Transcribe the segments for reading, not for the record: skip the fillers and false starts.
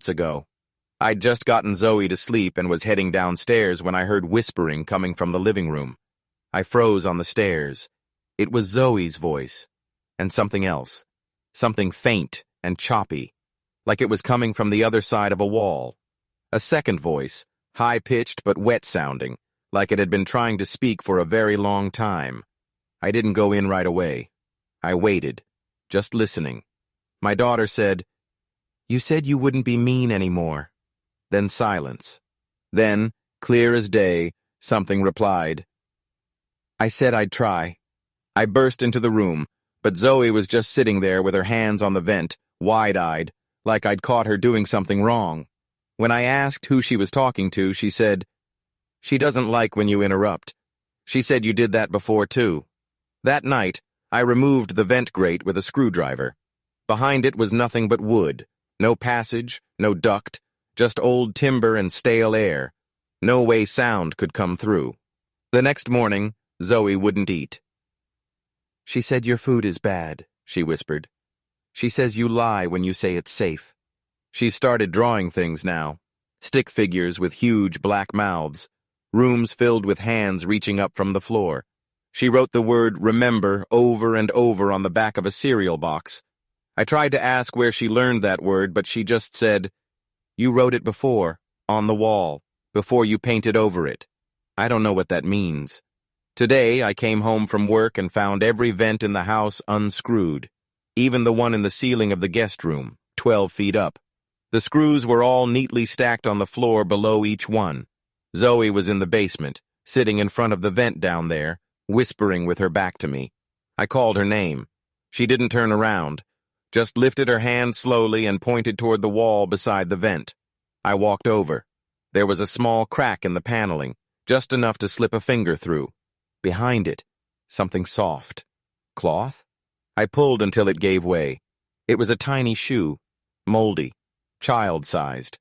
minutes ago. I'd just gotten Zoe to sleep and was heading downstairs when I heard whispering coming from the living room. I froze on the stairs. It was Zoe's voice. And something else. Something faint and choppy, like it was coming from the other side of a wall. A second voice, high-pitched but wet-sounding, like it had been trying to speak for a very long time. I didn't go in right away. I waited, just listening. My daughter said, "You said you wouldn't be mean anymore." Then silence. Then, clear as day, something replied. "I said I'd try." I burst into the room, but Zoe was just sitting there with her hands on the vent, wide-eyed, like I'd caught her doing something wrong. When I asked who she was talking to, she said, "She doesn't like when you interrupt. She said you did that before, too." That night, I removed the vent grate with a screwdriver. Behind it was nothing but wood. No passage, no duct, just old timber and stale air. No way sound could come through. The next morning, Zoe wouldn't eat. "She said your food is bad," she whispered. "She says you lie when you say it's safe." She's started drawing things now. Stick figures with huge black mouths. Rooms filled with hands reaching up from the floor. She wrote the word "remember" over and over on the back of a cereal box. I tried to ask where she learned that word, but she just said, "You wrote it before, on the wall, before you painted over it." I don't know what that means. Today, I came home from work and found every vent in the house unscrewed. Even the one in the ceiling of the guest room, 12 feet up. The screws were all neatly stacked on the floor below each one. Zoe was in the basement, sitting in front of the vent down there, whispering with her back to me. I called her name. She didn't turn around, just lifted her hand slowly and pointed toward the wall beside the vent. I walked over. There was a small crack in the paneling, just enough to slip a finger through. Behind it, something soft. Cloth? I pulled until it gave way. It was a tiny shoe, moldy, child-sized.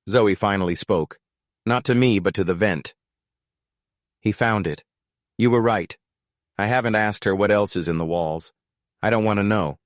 Zoe finally spoke. Not to me, but to the vent. "He found it. You were right. I haven't asked her what else is in the walls. I don't want to know.